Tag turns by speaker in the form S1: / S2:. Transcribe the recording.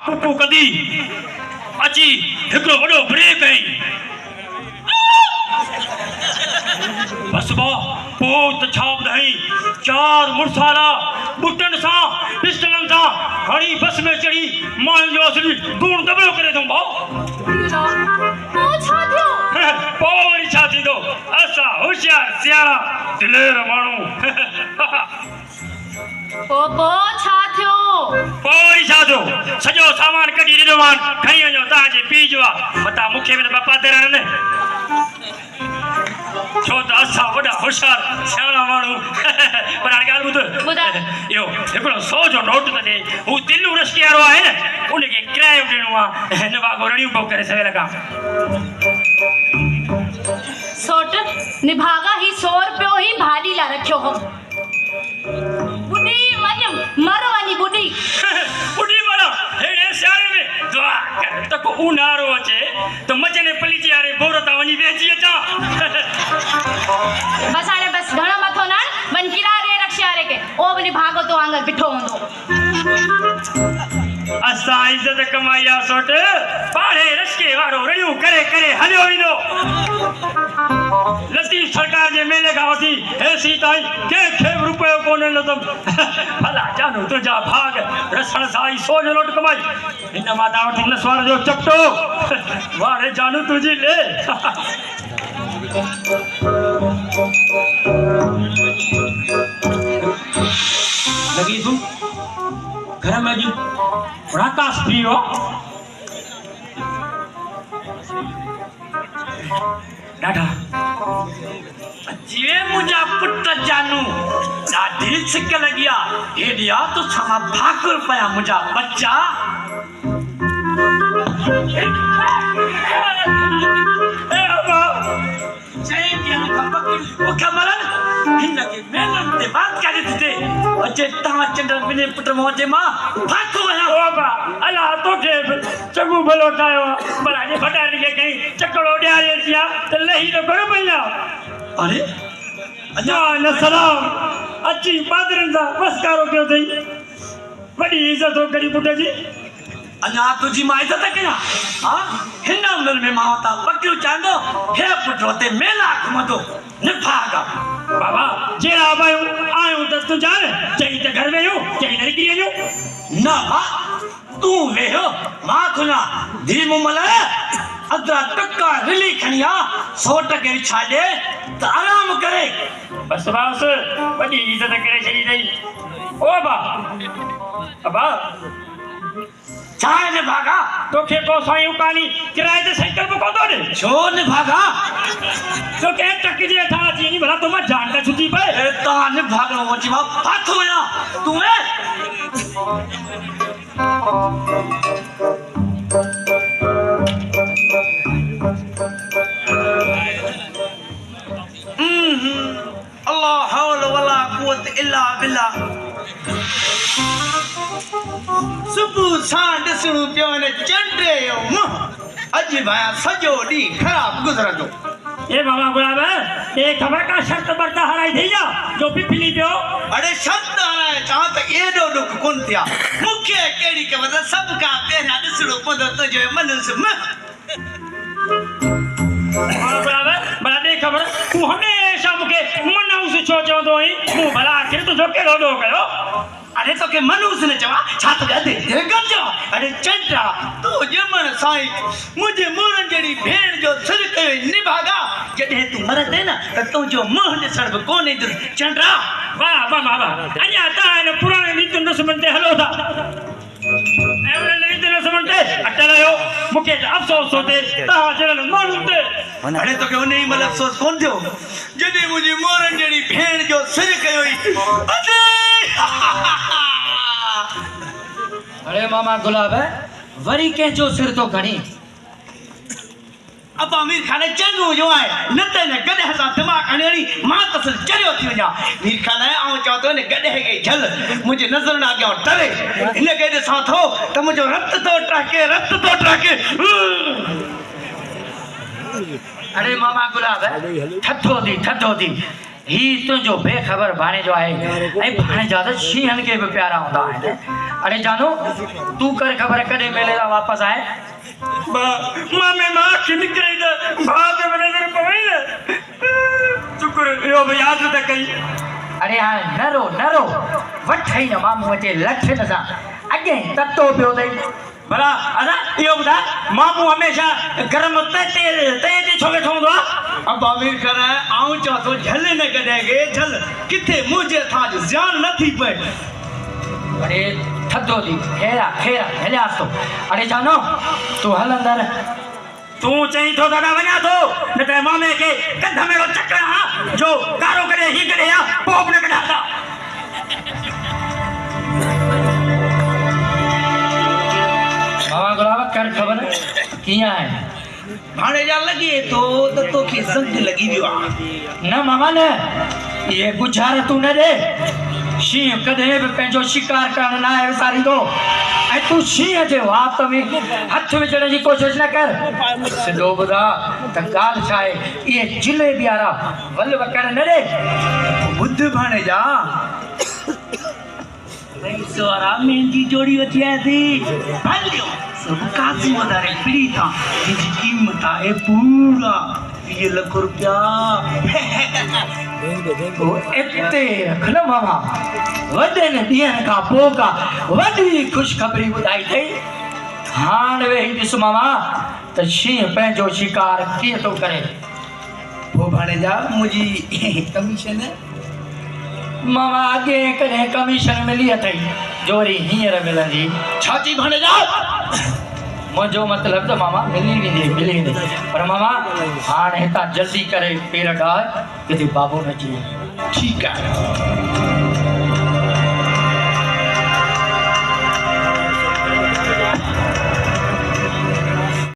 S1: पुपू कदी अची हिकड़ो वडो ब्रेक आई बस बा पोत छाप दई चार मुरसाला बुटन सा पिस्टलन सा हरी बस में चढ़ी मान जो असली दूर दबो करे तुम बा
S2: ओ छाथियो
S1: पोरी छाती दो असा होशियार सियारा दिलेर मानू
S2: पोपो छाथियो
S1: पोरी छातो सजो सामान कढी दिदो मान खणी वञो ताजे पीजवा मता मुखे में बापा तेरा ने छो त असा वडा होशियार सियारा मानू पर हाणे ॻाल्हि ॿुध इहो हिकिड़ो 100 जो नोट त ॾे हू दिल्लू रश्के वारो आहे न उनखे किरायो ॾियणो आहे हिन वागो रड़ियूं पोइ करे सवेल खां
S2: सोट निभागा ही 100 रुपयो ही भाॼी ला रखियो हो बुढ़ी मर वनी बुढ़ी
S1: बुढ़ी मर हेड़े सियारे में दुआ कर त को उनारो अचे तो मचने पलीची यारे बोरता वनी बेची अचा
S2: बस हाणे बस घणो मथो न वन किरारे रक्षारे के ओ वनी भागो तो आंगल बिठो होंदो
S1: असा इज्जत कमाया सोट पाड़े रश्के वारो रड़ियूं करे करे हलियो ईंदो लतीफ सरकार जे मेले खां वठी हेसी ताईं कंहिंखे बि रुपयो कोन ॾिनो भला जानू तुंहिंजा भाग रसण सां ई 100 जो नोट कमाई हिन माता वटि नसवार जो चपटो वारे जानू तुंहिंजी ले लगी तू घर में जी राकाश पियो डाढा जीवे मुझा पुट जानू ॾाढी सिक लगी आहे हेॾिया तो छा भाकुर पया मुझा बच्चा चङो भलो ठाहियो आहे भटारे खे कई चकड़ो ॾियारे थिया त लही त घणो पई अरे अञा न सलाम अची पादरनि सां बसकारो कयो अथई वॾी इज़त हो करी पुट जी अञा तुंहिंजी मां इज़त कयां हा हिन उमिरि में मां वटां बकियूं चाहींदो हे पुट हुते मेला घुमंदो निभागा बाबा जहिड़ा आयूं त तूं ॼाण चई त घर वेहियो चई त निकिरी वञो न भा तूं वेहो मां खुला धी मुमल अदरा टका रिली खणी आ 100 टके छाॾे त आराम करे बस बस वॾी इज़त करे छॾी अथई ओ बा छा न भागा तोखे को साईं कानी किराए ते साइकिल पे कोन ॾे छो न भागा तो के टक जे था जी भला तो मैं जान का छुट्टी पे ता न भागो वची बा हाथ होया तू अल्लाह हौल वला कुवत इल्ला बिल्लाह सुबह सां ॾिसणो पियो न चंडे जो मुंहुं अॼु भाया सॼो ॾींहुं ख़राब गुज़रंदो ए बाबा गुलाब ए ख़बर का शर्त बरता हराई थी जा जो पिपली पियो अरे शर्त हराए चाह त एॾो ॾुख कोन थिया मूंखे कहिड़ी ख़बर सभ खां पहिरियां ॾिसणो पवंदो तुंहिंजो मनुष्य भला ॾे ख़बर तूं हमेशह मूंखे मनूस छो चवंदो आहीं मूं भला आख़िर तुंहिंजो कहिड़ो ॾोह कयो अरे तो के मनूस ने चवा छा तो गदे गजो अरे चंटा तू जमन साईं मुझे मोरन जड़ी भेड़ जो सिर के निभागा जडे तू मरते ना त तू जो मोह ने सर कोने दु चंटा वाह वाह वाह अन्या ता ने पुराने रीत न समझते हलो था एवरे रीत न समझते अटलायो मुके अफसोस होते ता जरन मानते अरे तो के उन्हें ही मतलब अफसोस कौन थियो जडे मुझे मोरन जड़ी भेड़ जो सिर कयोई अरे
S3: अरे मामा गुलाब है वरी के जो सिर तो घणी
S1: अब अमीर खाने चंगो जो है नते ने गडे हसा दिमाग अनेरी मां तसल चरियो थी वजा मीर खाने आऊं चाहतो ने गडे के झल मुझे नजर ना गयो डरे इन के सा थो त मुझो रक्त तो ट्रके
S3: अरे मामा गुलाब है थथो दी ही तुझो बेखबर भाणे जो है ऐं भाणे जा त शीहन के भी प्यारा होंदा है अरे जानो तू कर खबर कॾहिं मेले था वापस आए
S1: मामे मां अखि निकिरे त भाउ ते नज़र पवई न शुक्र इहो बि यादि त कई
S3: अरे हाणे न रो वठई न मामू वटि लठनि सां अॻे ततो पियो अथई
S1: भला अदा इहो ॿुधा मामू हमेशह गरम ते छो वेठो हूंदो आहे
S4: अब अमीर कर आऊं चवां थो झल न कढेगे झल किथे मुंहिंजे थां जो ज़्यान न थी पए
S3: अरे थधो थी खेरा हलियास थो अरे जानो तूं हल अंदर
S1: तूं चई थो दादा वञा थो न त मामे खे कंध में चकर हा जो कारो करे ही करे या पोइ न कढाता
S3: मामा गुलाब कर खबर कीअं आहे
S4: भाणे जा लॻे थो त तोखे ज़ंग लॻी वियो आहे
S3: न मामा न ये गुज़ार तू न दे शींह कॾहिं बि पंहिंजो शिकार करण न आहे विसारींदो ऐं तूं शींह जे वात में हथ विझण जी कोशिशि न कर सिधो ॿुधा त ॻाल्हि छा आहे इहे जिलेबी वारा वल वकड़ न ॾे
S4: ॿुध भाणे जा सवारा मेहंदी जोड़ी वठी आयासीं हलियो सब कासी वधारे पिड़ी था जिनकी कीमत आहे पूरा 20 लख रुपया
S3: इते रख न मामा वॾनि ॾींहंनि खां पोइ का वॾी ख़ुशख़बरी ॿुधाई अथई हाणे वेही ॾिस मामा त शींह पंहिंजो शिकार कीअं थो करे
S4: वो भाणे जा मुंहिंजी कमीशन
S3: मामा अॻे कॾहिं कमीशन मिली अथई जो वरी हींअर मिलंदी
S4: छाची भाणे जा
S3: मुंहिंजो मतिलबु त मामा मिली वेंदी पर मामा हाणे हितां जल्दी करे पेर ॾाह किथे बाबू न अची
S4: ठीक है